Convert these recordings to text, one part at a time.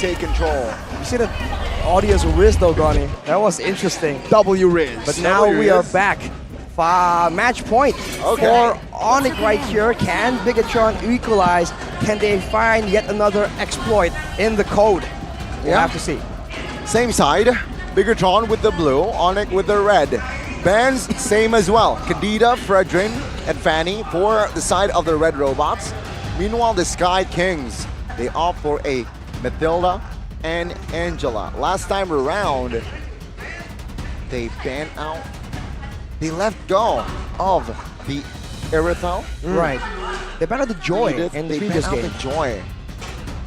take control. You see the audience Riz though, Goni? That was interesting. W Riz. But now we are back. Match point for ONIC right here. Can Bigatron equalize? Can they find yet another exploit in the code? We'll have to see. Same side. Bigatron with the blue, ONIC with the red. Bands, same as well. Kadita, Fredrin, and Fanny for the side of the red robots. Meanwhile, the Sky Kings, they opt for a Mathilda and Angela. Last time around, they banned out. They let go of the Erythel. Right. They banned out the Joy in the previous game. The Joy.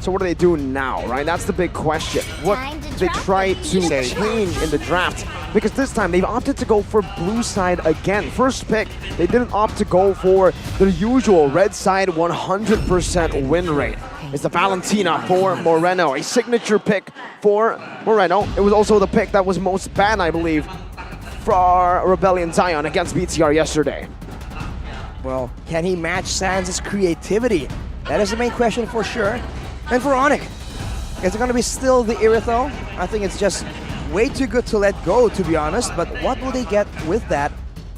So what do they do now, right? That's the big question. What they try to change in the draft? Because this time they've opted to go for blue side again. First pick, they didn't opt to go for the usual red side 100% win rate. It's the Valentina for Moreno, a signature pick for Moreno. It was also the pick that was most banned, I believe, for Rebellion Zion against BTR yesterday. Well, can he match Sans' creativity? That is the main question for sure. And for ONIC, is it going to be still the Erythel? I think it's just way too good to let go, to be honest. But what will they get with that?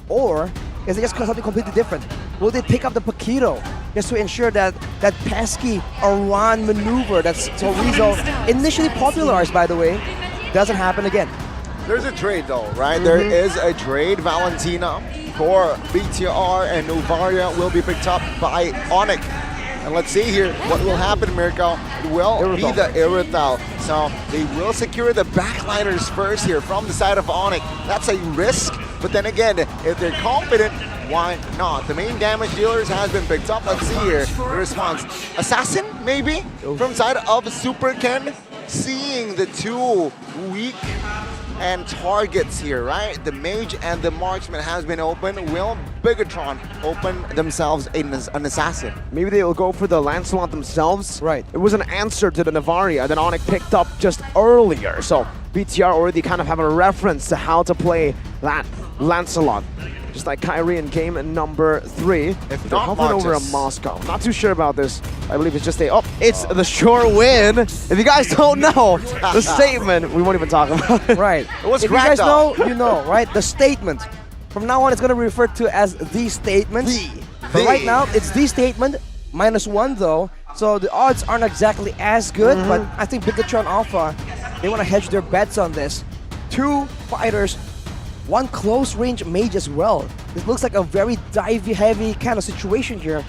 Or is it just something completely different? Will they pick up the Paquito just to ensure that that pesky Aran maneuver that Torizo initially popularized, by the way, doesn't happen again? There's a trade though, right? There is a trade. Valentina for BTR and Novaria will be picked up by ONIC. And let's see here what will happen, Mirko. It will be the Erythel. So they will secure the backliners first here from the side of ONIC. That's a risk, but then again, if they're confident, why not? The main damage dealers has been picked up. Let's see here the response. Assassin, maybe? From side of Super Ken. Seeing the two weak and targets here, right? The mage and the marksman has been open. Will Bigatron open themselves an assassin? Maybe they'll go for the Lancelot themselves. Right. It was an answer to the Navaria that ONIC picked up just earlier. So BTR already kind of have a reference to how to play that Lancelot. Just like Kyrie in game number 3. If they're not hovering over Marcus. in Moscow. Not too sure about this. I believe it's just a, it's the sure win. If you guys don't know the statement, we won't even talk about it. Right. It was if you guys know, cracked you know, right? The statement. From now on, it's going to be referred to as the statement. But right now, it's the statement, -1 though. So the odds aren't exactly as good, but I think Bigatron Alpha, they want to hedge their bets on this. 2 fighters, 1 close range mage as well. It looks like a very divey heavy kind of situation here.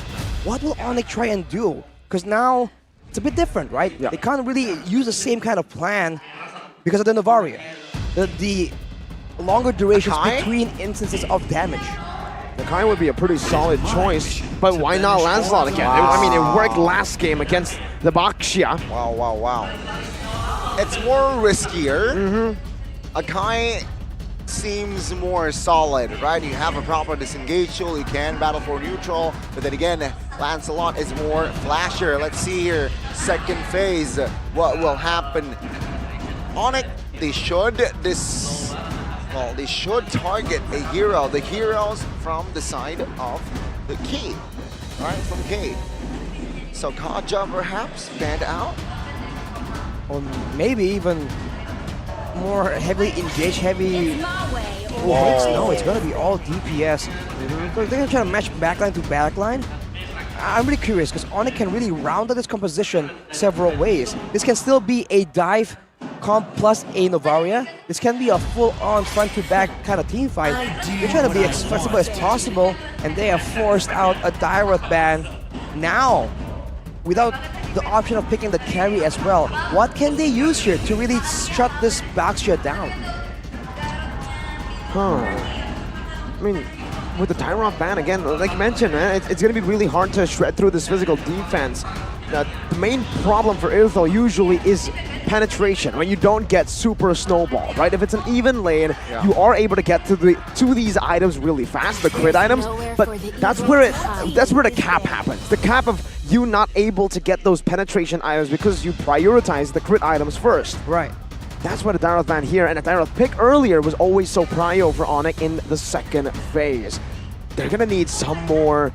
What will ONIC try and do? Because now it's a bit different, right? Yeah. They can't really use the same kind of plan because of the Navaria. The longer durations between instances of damage. The Kai would be a pretty solid choice, but why not Lancelot again? I mean, it worked last game against the Baxia. Wow, wow, wow. It's more riskier. Akai seems more solid, right? You have a proper disengage tool, you can battle for neutral, but then again, Lancelot is more flasher. Let's see here, second phase, what will happen? ONIC, they should target a hero, the heroes from the side of the key, right? From K. So Kaja perhaps banned out? Or maybe even more heavily engaged, heavy. No, it's gonna be all DPS. So they're gonna try to match backline to backline. I'm really curious because ONIC can really round out this composition several ways. This can still be a dive comp plus a Novaria. This can be a full-on front-to-back kind of team fight. They're trying to be as flexible as possible, and they have forced out a Direth ban now without the option of picking the carry as well. What can they use here to really shut this Baxia down? I mean, with the Tyroth ban again, like you mentioned, man, it's going to be really hard to shred through this physical defense. The main problem for Erythel usually is penetration, when you don't get super snowball, right? If it's an even lane, you are able to get to these items really fast, the crit items, but that's where the cap happens. The cap of you not able to get those penetration items because you prioritize the crit items first. Right. That's why the Direth ban here and the Direth pick earlier was always so prio for ONIC in the second phase. They're gonna need some more,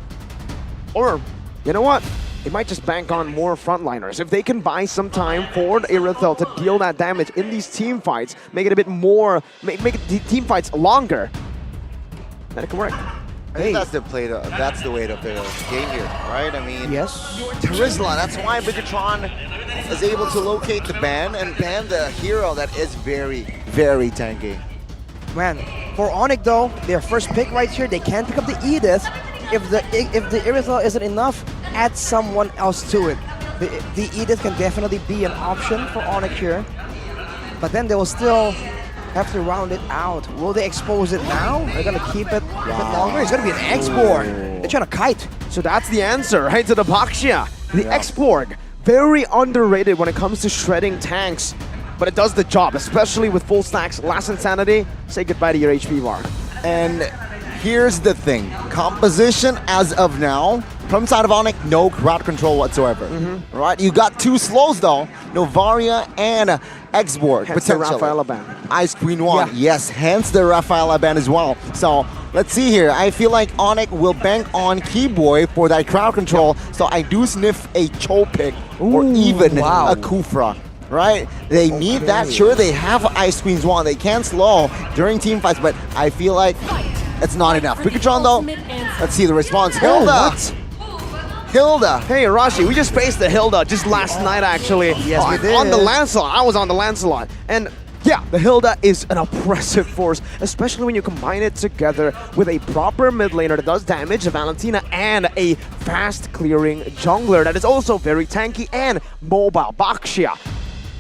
or you know what? they might just bank on more frontliners. If they can buy some time for Irithel to deal that damage in these team fights, make it a bit more, make the team fights longer, then it can work. I think that's the way to play the game here, right? I mean, Yes. Terizla, that's why Bigatron is able to locate the ban and ban the hero that is very, very tanky. Man, for ONIC though, their first pick right here, they can pick up the Edith. If the Irithel isn't enough, add someone else to it. The Edith can definitely be an option for ONIC here. But then they will still have to round it out. Will they expose it now? They're gonna keep it a bit longer. It's gonna be an X-Borg. They're trying to kite. So that's the answer, right, to the Baxia. The X-Borg, very underrated when it comes to shredding tanks, but it does the job, especially with full stacks, last insanity. Say goodbye to your HP bar. And here's the thing, composition as of now, from side of ONIC, no crowd control whatsoever. Right, you got two slows though, Novaria and X-Borg, Hence the potentially. Rafaela ban. Ice Queen 1, yes, hence the Rafaela ban as well. So let's see here, I feel like ONIC will bank on Keyboy for that crowd control, so I do sniff a Cho pick or even a Kufra. Right? They need that. Sure, they have Ice Queens 1. They can slow during team fights, but I feel like it's not enough. Bigatron though, let's see the response. Hilda! Hilda! Hey, Arashi, we just faced the Hilda just last night, actually. Yes, we did. On the Lancelot. I was on the Lancelot. And yeah, the Hilda is an oppressive force, especially when you combine it together with a proper mid laner that does damage, a Valentina, and a fast-clearing jungler that is also very tanky and mobile. Baxia.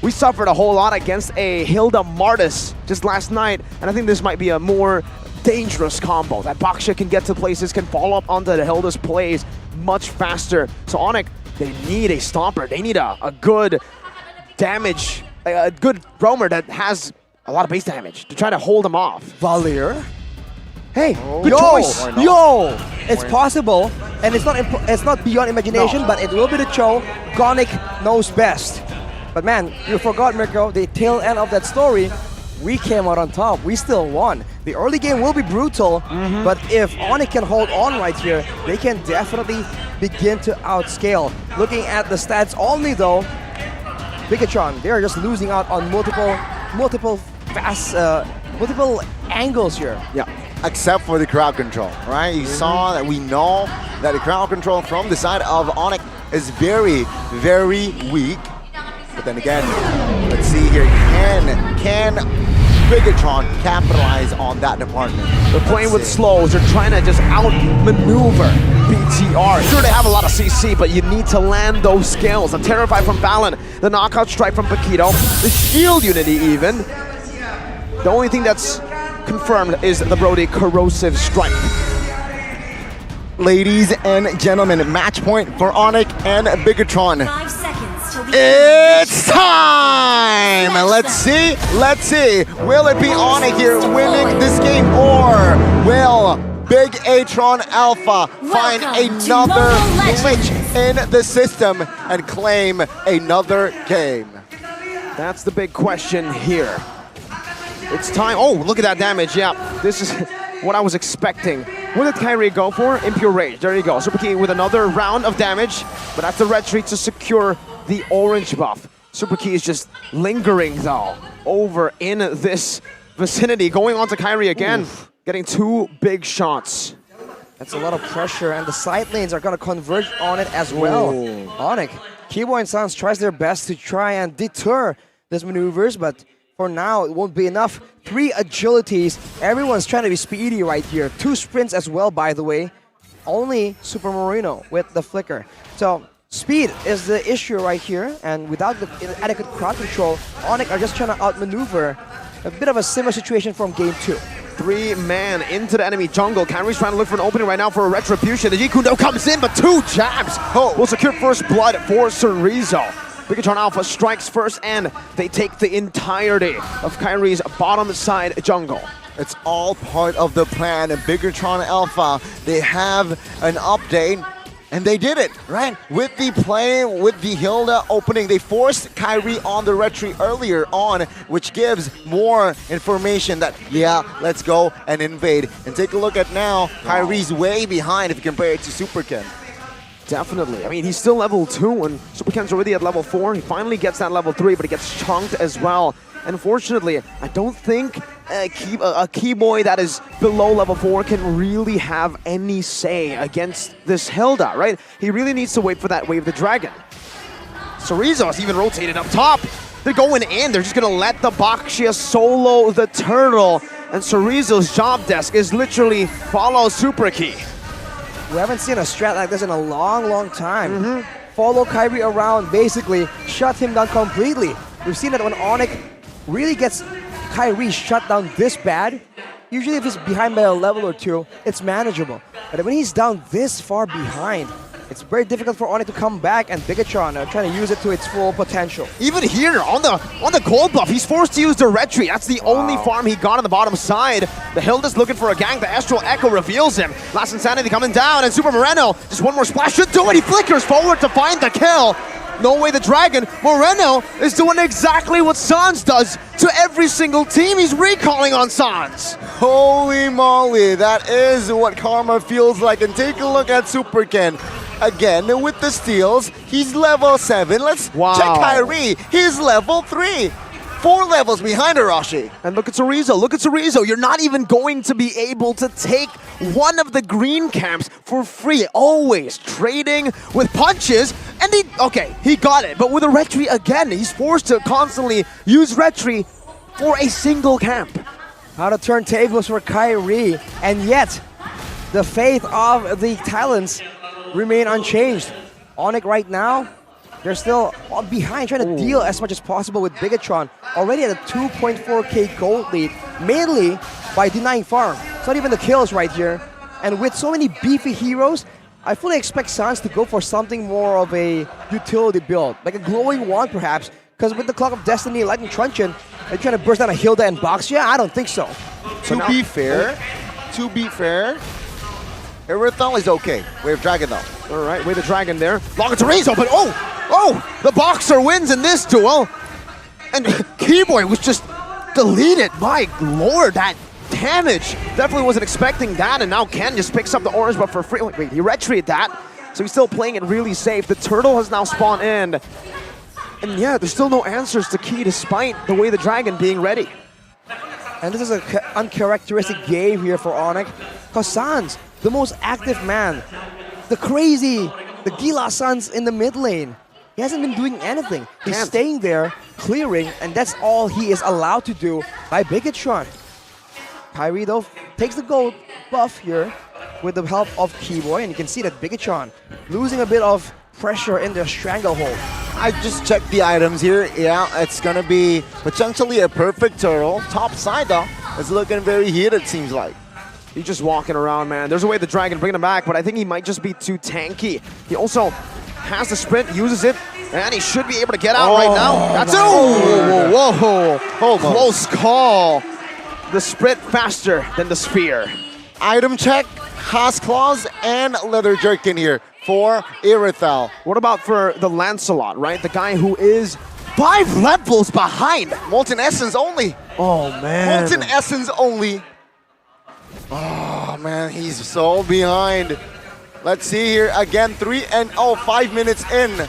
We suffered a whole lot against a Hilda Martis just last night, and I think this might be a more dangerous combo. That Baxia can get to places, can follow up onto the Hilda's plays much faster. So ONIC, they need a stomper. They need a good damage, a good roamer that has a lot of base damage to try to hold them off. Valier. Hey, good Yo, choice. yo, it's possible, and it's not beyond imagination, but it will be the Cho. Gonic knows best. But man, you forgot, Mirko, the tail end of that story, we came out on top. We still won. The early game will be brutal, but if ONIC can hold on right here, they can definitely begin to outscale. Looking at the stats only though, Bigatron, they're just losing out on multiple angles here. Yeah, except for the crowd control, right? You saw that we know that the crowd control from the side of ONIC is very, very weak. But then again, let's see here, can Bigatron capitalize on that department? They're playing with slows, they're trying to just outmaneuver BTR. Sure, they have a lot of CC, but you need to land those skills. The Terrify from Valen, the Knockout Strike from Paquito, the Shield Unity even. The only thing that's confirmed is the Brody Corrosive Strike. Ladies and gentlemen, match point for ONIC and Bigatron. 5 seconds till the It's time! Let's see. Will it be ONIC here winning this game, or will Big Atron Alpha find Welcome to another Mobile glitch in the system and claim another game? That's the big question here. It's time. Oh, look at that damage. Yeah, this is what I was expecting. What did Kyrie go for? Impure Rage. There you go. Super Key with another round of damage, but that's the red tree to secure the orange buff. Super Key is just lingering though over in this vicinity, going on to Kyrie again, getting 2 big shots. That's a lot of pressure, and the side lanes are going to converge on it as well. ONIC, Keyboy and Sans tries their best to try and deter these maneuvers, but for now, it won't be enough. 3 agilities. Everyone's trying to be speedy right here. 2 sprints as well, by the way. Only Super Marino with the flicker. So, speed is the issue right here, and without the adequate crowd control, ONIC are just trying to outmaneuver. A bit of a similar situation from game 2. 3-man into the enemy jungle. Kyrie's trying to look for an opening right now for a retribution. The Jikundo comes in, but 2 jabs will secure first blood for Cerezo. Bigatron Alpha strikes first, and they take the entirety of Kyrie's bottom side jungle. It's all part of the plan, and Bigatron Alpha, they have an update, and they did it, right? With the play, with the Hilda opening, they forced Kyrie on the retreat earlier on, which gives more information that, yeah, let's go and invade. And take a look at now, Kyrie's way behind if you compare it to Superkin. Definitely. I mean, he's still level 2, and Super Ken's already at level 4. He finally gets that level 3, but he gets chunked as well. Unfortunately, I don't think a key boy that is below level 4 can really have any say against this Hilda, right? He really needs to wait for that Wave the Dragon. Chorizo's even rotated up top. They're going in. They're just going to let the Baxia solo the turtle. And Chorizo's job desk is literally follow Super Key. We haven't seen a strat like this in a long, long time. Follow Kyrie around, basically shut him down completely. We've seen that when ONIC really gets Kyrie shut down this bad, usually if he's behind by a level or 2, it's manageable. But when he's down this far behind, it's very difficult for ONIC to come back, and Bigatron are trying to use it to its full potential. Even here, on the gold buff, he's forced to use the retreat. That's the only farm he got on the bottom side. The Hilda's looking for a gank. The Astral Echo reveals him. Last Insanity coming down, and Super Moreno, just one more splash should do it. He flickers forward to find the kill. No way the Dragon. Moreno is doing exactly what Sans does to every single team. He's recalling on Sans. Holy moly, that is what Karma feels like. And take a look at Super Ken. Again, with the steals, he's level 7. Let's check Kyrie. He's level 3. 4 levels behind Arashi. And look at Chorizo. Look at Chorizo. You're not even going to be able to take one of the green camps for free. Always trading with punches. And he got it. But with a retreat again, he's forced to constantly use retreat for a single camp. How to turn tables for Kyrie. And yet, the faith of the talents remain unchanged. ONIC right now, they're still behind, trying to deal as much as possible with Bigatron. Already at a 2.4k gold lead, mainly by denying farm. It's not even the kills right here. And with so many beefy heroes, I fully expect Sans to go for something more of a utility build, like a glowing wand perhaps, because with the Clock of Destiny, Lightning Truncheon, they're trying to burst down a Hilda and Baxia? I don't think so. To be fair, Irithal is okay. Wave Dragon though. All right, Wave the Dragon there. Long Chorizo, but the Boxer wins in this duel. And Keyboy was just deleted. My lord, that damage. Definitely wasn't expecting that, and now Ken just picks up the orange buff for free. Wait, he retreated that, so he's still playing it really safe. The turtle has now spawned in. And yeah, there's still no answers to Key despite the Way the Dragon being ready. And this is an uncharacteristic game here for ONIC. Because Sans, the most active man, the Gila Sans in the mid lane, he hasn't been doing anything. He's staying there, clearing, and that's all he is allowed to do by Bigatron. Kyrie though takes the gold buff here with the help of Keyboy, and you can see that Bigatron losing a bit of pressure in the stranglehold. I just checked the items here. Yeah, it's gonna be potentially a perfect turtle. Top side though, it's looking very heated, seems like. He's just walking around, man. There's a Way the Dragon bringing him back, but I think he might just be too tanky. He also has the sprint, uses it, and he should be able to get out right now. That's whoa, close call. The sprint faster than the spear. Item check, Haas Claws, and Leather Jerkin here for Irithal. What about for the Lancelot, right? The guy who is 5 levels behind. Molten Essence only. Oh, man. Molten Essence only. Oh, man, he's so behind. Let's see here again, 5 minutes in.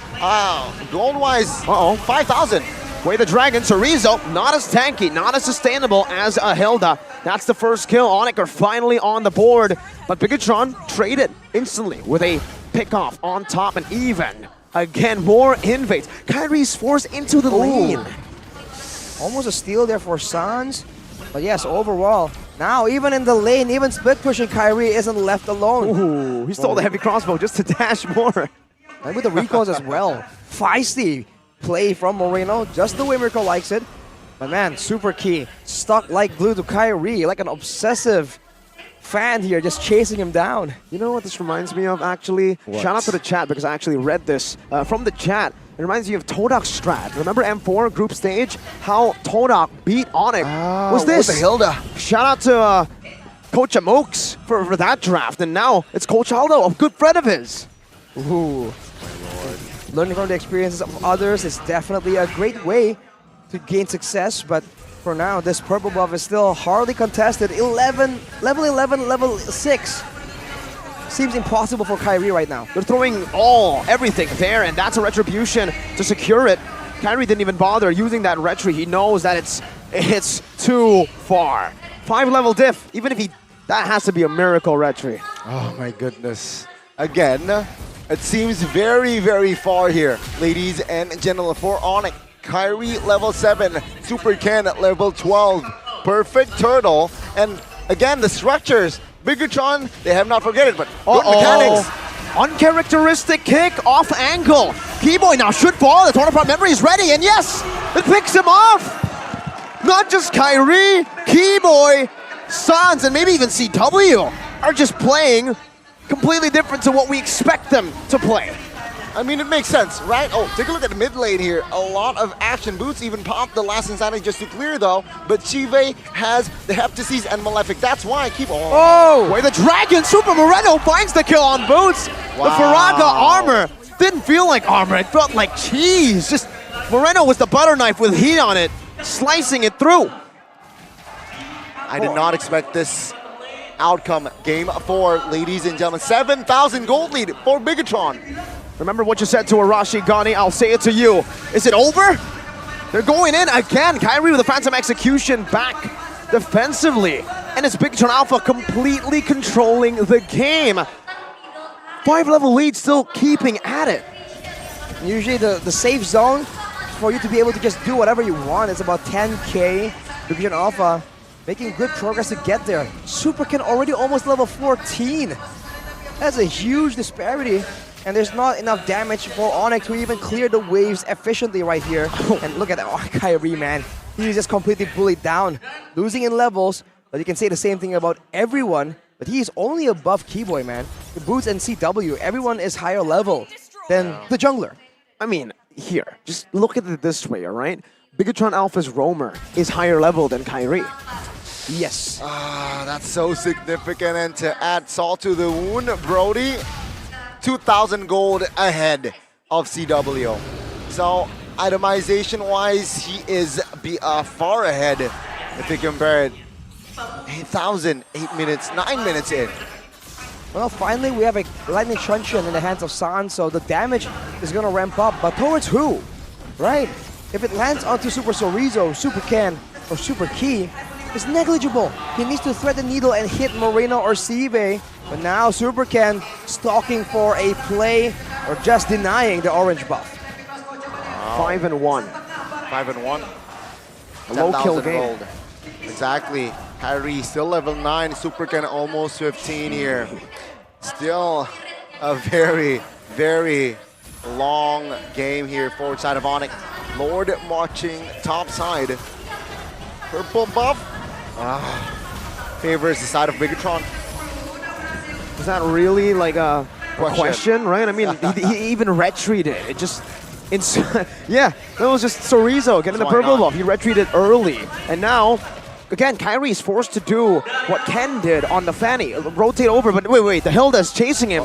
Gold-wise, 5,000. Way the Dragon, Chorizo, not as tanky, not as sustainable as a Hilda. That's the first kill. ONIC are finally on the board, but Bigatron traded instantly with a pick-off on top, and even, again, more invades. Kyrie's forced into the lane. Almost a steal there for Sans, but yes, overall, now even in the lane, even split pushing Kyrie isn't left alone. Ooh, he stole the heavy crossbow just to dash more. And with the recalls as well. Feisty play from Moreno, just the way Mirko likes it. But man, Super Key stuck like glue to Kyrie, like an obsessive fan here, just chasing him down. You know what this reminds me of, actually? What? Shout out to the chat, because I actually read this from the chat. It reminds me of Todok's strat. Remember M4 group stage? How Todok beat ONIC was this. With the Hilda. Shout out to Coach Amokes for that draft. And now it's Coach Aldo, a good friend of his. Ooh. Learning from the experiences of others is definitely a great way to gain success, but for now, this purple buff is still hardly contested. Level 11, level 6. seems impossible for Kyrie right now. They're throwing everything there, and that's a retribution to secure it. Kyrie didn't even bother using that retry. He knows that it's too far. 5-level diff, even if that has to be a miracle retry. Oh my goodness. Again, it seems very, very far here, ladies and gentlemen, for ONIC. Kyrie level 7, Super Ken at level 12, Perfect Turtle, and again, the structures. Bigatron, they have not forget it, but good mechanics. Uncharacteristic kick off angle. Keyboy now should fall. The Tornapart memory is ready, and yes, it picks him off. Not just Kyrie, Keyboy, Sans, and maybe even CW are just playing completely different to what we expect them to play. I mean, it makes sense, right? Oh, take a look at the mid lane here. A lot of action. Boots even popped the last Insanity just to clear, though. But Chive has the Heptases and Malefic. That's why I keep... Oh, where the Dragon Super Moreno finds the kill on Boots. Wow. The Faraga armor didn't feel like armor. It felt like cheese. Just Moreno was the butter knife with heat on it, slicing it through. I did not expect this outcome. Game 4, ladies and gentlemen. 7,000 gold lead for Bigatron. Remember what you said to Arashi, Gani, I'll say it to you. Is it over? They're going in again. Kyrie with the Phantom Execution back defensively. And it's Bigatron Alpha completely controlling the game. 5-level lead still keeping at it. Usually the safe zone for you to be able to just do whatever you want is about 10k. Bigatron Alpha making good progress to get there. Super Ken already almost level 14. That's a huge disparity. And there's not enough damage for ONIC to even clear the waves efficiently right here. And look at that, Kyrie, man. He's just completely bullied down, losing in levels. But you can say the same thing about everyone. But he is only above Keyboy, man. The Boots and CW, everyone is higher level than the jungler. I mean, here, just look at it this way, all right? Bigatron Alpha's roamer is higher level than Kyrie. Yes. That's so significant. And to add salt to the wound, Brody, 2,000 gold ahead of CW. So itemization-wise, he is far ahead if you compare it. 8,000, 8 minutes, 9 minutes in. Well, finally we have a Lightning Truncheon in the hands of San, so the damage is going to ramp up. But towards who? Right? If it lands onto Super Sorizo, Super Ken, or Super Key, it's negligible. He needs to thread the needle and hit Moreno or Sive. But now Super Ken stalking for a play or just denying the orange buff. 5-1. 5-1. A low kill game. Gold. Exactly. Kyrie still level 9. Super Ken almost 15 here. Still a very, very long game here forward side of ONIC. Lord marching top side. Purple buff. Favors the side of Bigatron. Is that really like a question, right? I mean, he even retreated. It just, yeah, that was just Sorizo getting the purple buff. He retreated early, and now, again, Kyrie is forced to do what Ken did on the Fanny, rotate over. But wait, the Hilda's chasing him.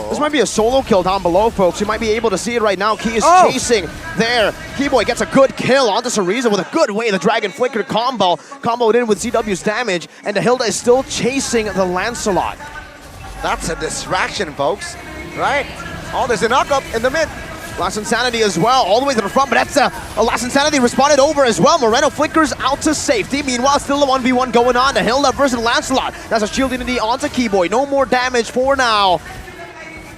This might be a solo kill down below, folks. You might be able to see it right now. Key is chasing there. Keyboy gets a good kill onto Sorizo with a good way. The Dragon Flicker comboed in with CW's damage, and the Hilda is still chasing the Lancelot. That's a distraction, folks, right? Oh, there's a knockup in the mid. Last Insanity as well, all the way to the front, but that's a Last Insanity responded over as well. Moreno flickers out to safety. Meanwhile, still a 1v1 going on. The Hilda versus Lancelot. That's a shield unity onto Keyboy. No more damage for now.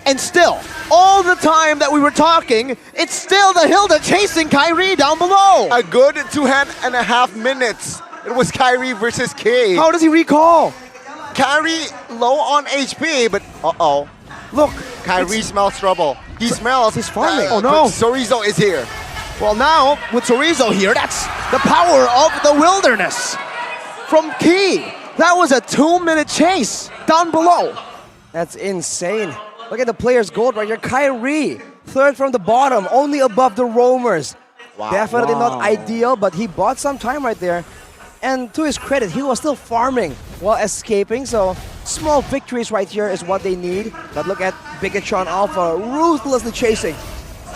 And still, all the time that we were talking, it's still the Hilda chasing Kyrie down below. A good 2.5 minutes. It was Kyrie versus K. How does he recall? Kyrie low on HP, but Look, Kyrie smells trouble. He smells. He's farming. Oh no. Sorizo is here. Well, now with Sorizo here, that's the power of the wilderness from Key. That was a 2-minute chase down below. That's insane. Look at the player's gold right here. Kyrie, third from the bottom, only above the roamers. Wow. Definitely not ideal, but he bought some time right there. And to his credit, he was still farming while escaping, so small victories right here is what they need. But look at Bigatron Alpha ruthlessly chasing.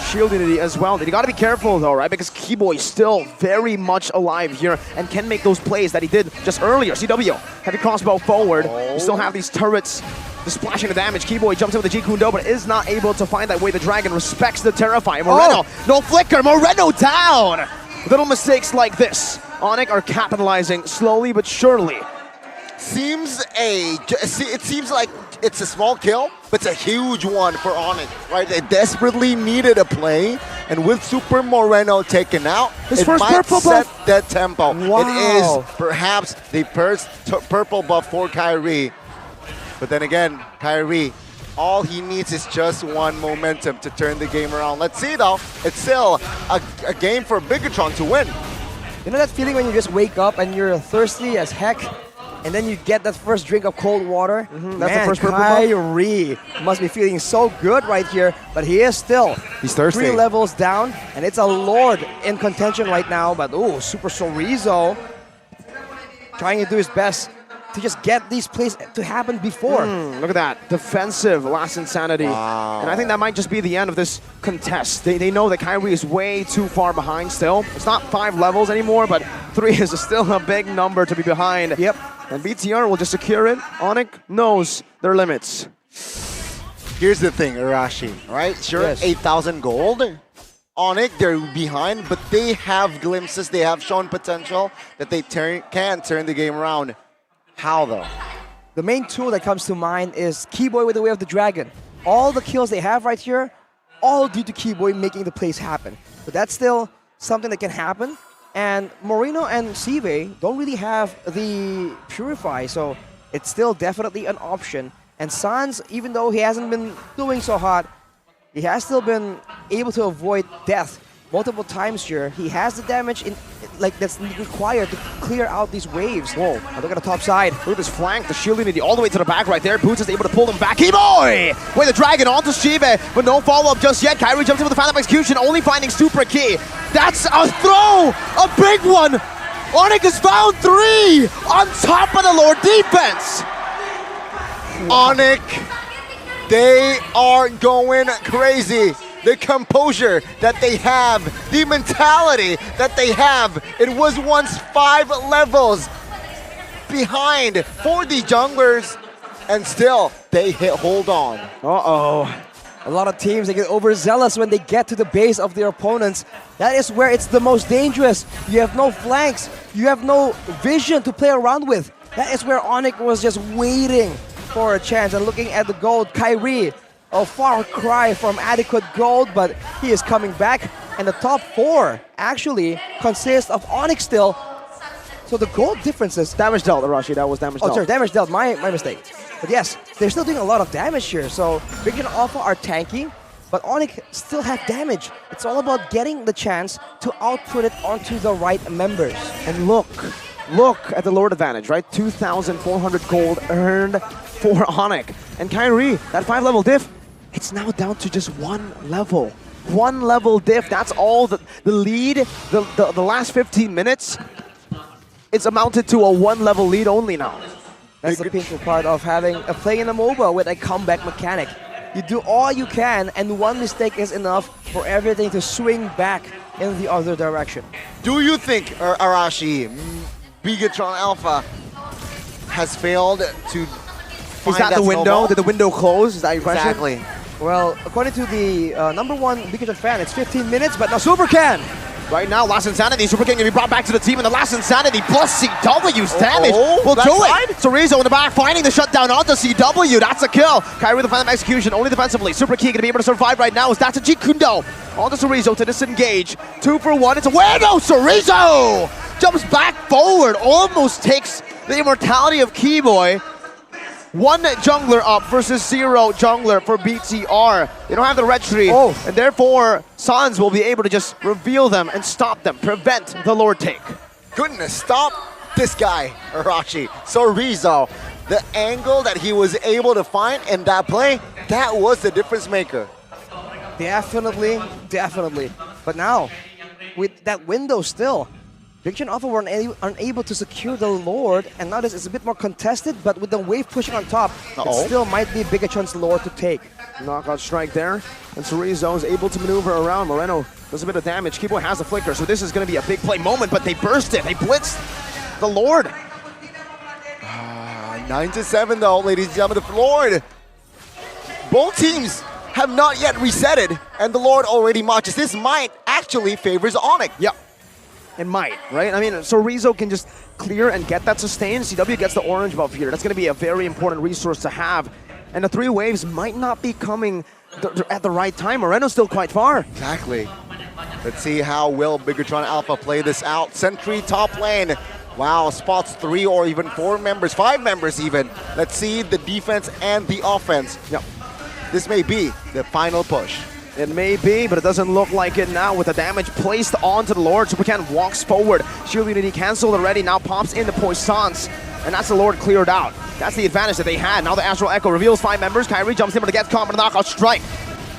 Shield unity as well. You gotta be careful though, right? Because Keyboy is still very much alive here and can make those plays that he did just earlier. CW, heavy crossbow forward. You still have these turrets splashing the damage. Keyboy jumps in with the G Kundo, but is not able to find that way. The Dragon respects the Terrify. Moreno, no flicker. Moreno down. Little mistakes like this. ONIC are capitalizing slowly but surely. It seems like it's a small kill, but it's a huge one for ONIC, right? They desperately needed a play, and with Super Moreno taken out, His it first might purple set buff. that tempo. Wow. It is perhaps the first purple buff for Kyrie. But then again, Kyrie, all he needs is just one momentum to turn the game around. Let's see though, it's still a game for Bigatron to win. You know that feeling when you just wake up and you're thirsty as heck, and then you get that first drink of cold water? That's the first purple buff? Kyrie must be feeling so good right here, but he is still He's thirsty. 3 levels down, and it's a Lord in contention right now, but Super Chorizo trying to do his best to just get these plays to happen before. Look at that. Defensive Last Insanity. Wow. And I think that might just be the end of this contest. They know that Kyrie is way too far behind still. It's not 5 levels anymore, but 3 is still a big number to be behind. Yep. And BTR will just secure it. ONIC knows their limits. Here's the thing, Arashi, right? Sure, Yes. 8,000 gold. ONIC, they're behind, but they have glimpses, they have shown potential that they can turn the game around. How though? The main tool that comes to mind is Keyboy with the Way of the Dragon. All the kills they have right here, all due to Keyboy making the plays happen. But that's still something that can happen. And Moreno and Sive don't really have the Purify, so it's still definitely an option. And Sans, even though he hasn't been doing so hot, he has still been able to avoid death multiple times here. He has the damage that's required to clear out these waves. Whoa. Now look at the top side. Look at this flank, the shield unity all the way to the back right there. Boots is able to pull him back. Keyboy with the Dragon onto Shive, but no follow-up just yet. Kyrie jumps in with the Phantom Execution, only finding Super Key. That's a throw! A big one! ONIC has found 3 on top of the Lord defense! ONIC, they are going crazy. The composure that they have, the mentality that they have. It was once 5 levels behind for the junglers, and still they hold on. Uh-oh. A lot of teams, they get overzealous when they get to the base of their opponents. That is where it's the most dangerous. You have no flanks. You have no vision to play around with. That is where ONIC was just waiting for a chance. And looking at the gold, Kyrie, a far cry from adequate gold, but he is coming back. And the top 4 actually consist of ONIC still. So the gold differences... Damage dealt, Arashi. That was damage dealt. Oh, sorry, damage dealt. My mistake. But yes, they're still doing a lot of damage here. So Big and Alpha are tanking, but ONIC still have damage. It's all about getting the chance to output it onto the right members. And look at the Lord advantage, right? 2,400 gold earned for ONIC. And Kyrie, that 5 level diff, it's now down to just 1 level. 1 level diff, that's all the lead, the last 15 minutes, it's amounted to a 1 level lead only now. That's the painful part of having a play in a MOBA with a comeback mechanic. You do all you can, and 1 mistake is enough for everything to swing back in the other direction. Do you think, Arashi, Bigatron Alpha has failed to find Is that the window? snowball? Did the window close? Is that your question? Exactly. Well, according to the #1 Bigatron fan, it's 15 minutes, but now Super can. Right now, Last Insanity, Super King can be brought back to the team, and the Last Insanity plus CW's damage Oh, will that do side? it. Chorizo in the back, finding the shutdown onto CW. That's a kill. Kyrie with the Phantom Execution, only defensively. Super King gonna be able to survive right now. Is that's a G Kundo onto Chorizo to disengage. 2 for 1. It's a win. No, Chorizo jumps back forward, almost takes the immortality of Keyboy. 1 jungler up versus 0 jungler for BTR. They don't have the red tree, and therefore Sans will be able to just reveal them and stop them, prevent the Lord take. Goodness, stop this guy, Arashi. Chorizo, the angle that he was able to find in that play, that was the difference maker. Definitely, definitely. But now, with that window still, Bigatron Alpha were unable to secure the Lord, and now this is a bit more contested, but with the wave pushing on top, it still might be Bigatron's Lord to take. Knockout strike there, and Chorizo is able to maneuver around. Moreno does a bit of damage. Keyboy has the flicker, so this is going to be a big play moment, but they burst it. They blitzed the Lord. 9-7 though, ladies and gentlemen. The Lord both teams have not yet resetted, and the Lord already marches. This might actually favors ONIC. Yep. It might, right? I mean, so Rizzo can just clear and get that sustain. CW gets the orange buff here. That's going to be a very important resource to have. And the 3 waves might not be coming at the right time. Moreno's still quite far. Exactly. Let's see how will Bigatron Alpha play this out. Sentry top lane. Wow, spots 3 or even 4 members, 5 members even. Let's see the defense and the offense. Yep. This may be the final push. It may be, but it doesn't look like it now with the damage placed onto the Lord. Supercan walks forward. Shield Unity cancelled already, now pops into Poissons. And that's the Lord cleared out. That's the advantage that they had. Now the Astral Echo reveals 5 members. Kyrie jumps in, but gets caught with a knockout strike.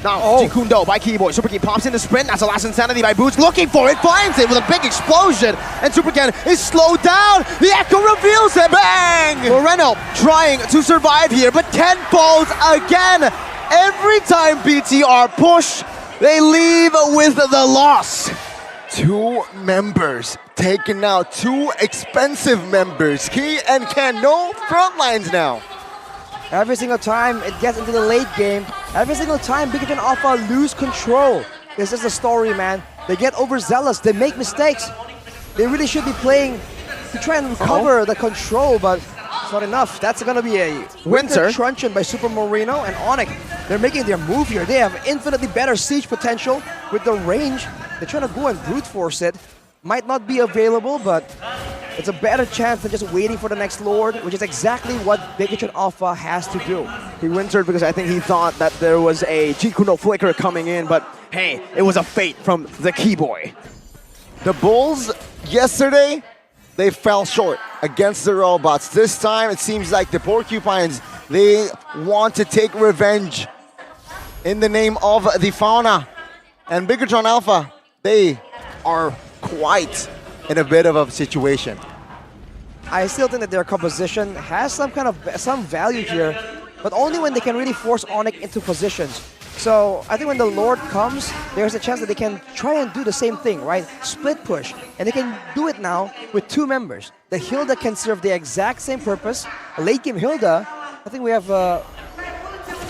Now, Jikundo by Keyboy. Super Key pops in the sprint. That's the last insanity by Boots. Looking for it, finds it with a big explosion. And Supercan is slowed down. The Echo reveals it. Bang! Moreno trying to survive here, but Ken falls again. Every time BTR push, they leave with the loss. 2 members taking out 2 expensive members. Key and Ken, no front lines now. Every single time it gets into the late game, every single time Bigatron Alpha lose control. This is the story, man. They get overzealous, they make mistakes. They really should be playing to try and recover the control, but it's not enough. That's gonna be a winter truncheon by Super Moreno and ONIC. They're making their move here. They have infinitely better siege potential with the range. They're trying to go and brute force it. Might not be available, but it's a better chance than just waiting for the next Lord, which is exactly what Bigatron Alpha has to do. He wintered because I think he thought that there was a Jikundo flicker coming in, but hey, it was a fate from the Keyboy. The Bulls, yesterday, they fell short against the robots. This time, it seems like the Porcupines, they want to take revenge in the name of the Fauna. And Bigatron Alpha, they are quite in a bit of a situation. I still think that their composition has some value here, but only when they can really force ONIC into positions. So I think when the Lord comes, there's a chance that they can try and do the same thing, right? Split push, and they can do it now with 2 members. The Hilda can serve the exact same purpose. A late game Hilda, I think we have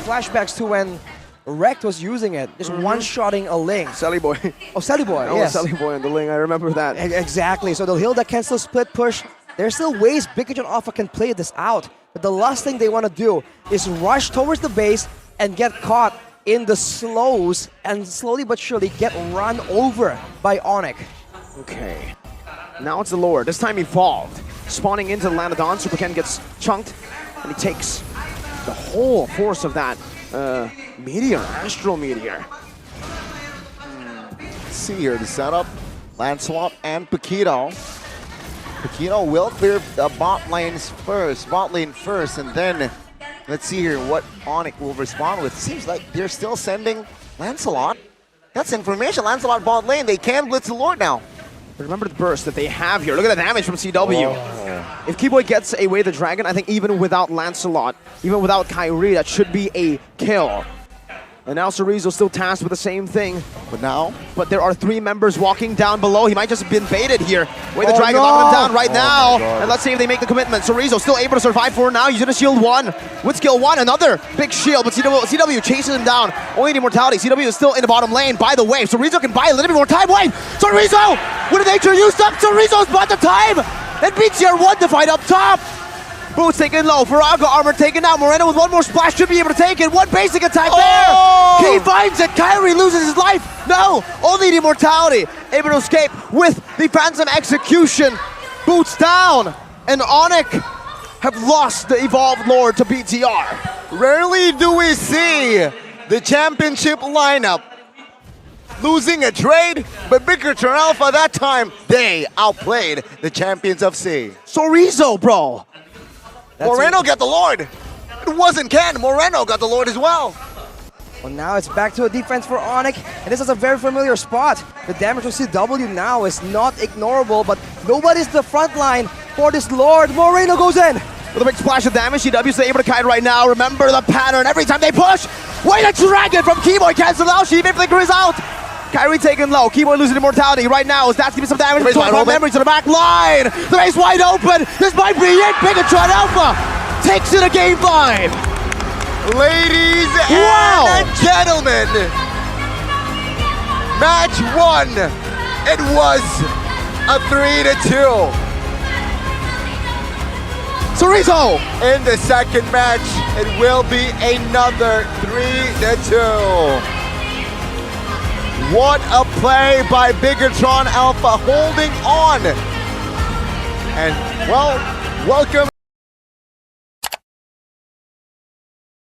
flashbacks to when Rekt was using it, just one-shotting a Ling. Sally Boy. Oh, Sally Boy, yes. Sally Boy on the Ling, I remember that. Exactly, so the Hilda can still split push. There's still ways Bigatron Alpha can play this out, but the last thing they want to do is rush towards the base and get caught in the slows and slowly but surely get run over by ONIC. Okay, now it's the Lord, this time evolved. Spawning into the Lanadon, Supercan gets chunked, and he takes the whole force of that Meteor, Astral Meteor. Let's see here, the setup, Lancelot and Paquito. Paquito will clear the bot lane first, and then let's see here what ONIC will respond with. Seems like they're still sending Lancelot. That's information, Lancelot bot lane, they can blitz the Lord now. Remember the burst that they have here. Look at the damage from CW. If Keyboy gets away the dragon, I think even without Lancelot, even without Kyrie, that should be a kill. And now Cerezo still tasked with the same thing. But there are 3 members walking down below. He might just have been baited here. Wait, the dragon knocking him down right now. And let's see if they make the commitment. Cerezo still able to survive for now. He's gonna shield 1. With skill 1, another big shield. But CW chases him down. Only the immortality. CW is still in the bottom lane by the wave. Cerezo can buy a little bit more time. Wait, Cerezo with a nature used up. Cerezo's bought the time. And BTR won the fight up top. Boots taken low, Faraga armor taken out, Moreno with 1 more splash should be able to take it, 1 basic attack there! He finds it, Kyrie loses his life, no! Only the immortality, able to escape with the Phantom Execution. Boots down, and ONIC have lost the Evolved Lord to BTR. Rarely do we see the championship lineup losing a trade, but Bigatron Alpha that time, they outplayed the champions of C. Cerezo, bro! Moreno got the Lord. It wasn't Ken. Moreno got the Lord as well. Well, now it's back to a defense for ONIC, and this is a very familiar spot. The damage from CW now is not ignorable, but nobody's the front line for this Lord. Moreno goes in. With a big splash of damage, CW's able to kite right now. Remember the pattern. Every time they push, wait, a dragon from Keyboy cancelled out. She flicker is out. Kyrie taken low. Keyboy losing immortality right now. That's giving some damage. 25 memories to the back line. The base wide open. This might be it. Bigatron Alpha takes it to game 5. Ladies Wow. and gentlemen, match 1. It was a 3-2. Cerezo! In the second match, it will be another 3-2. What a play by Bigatron Alpha, holding on. And well, welcome.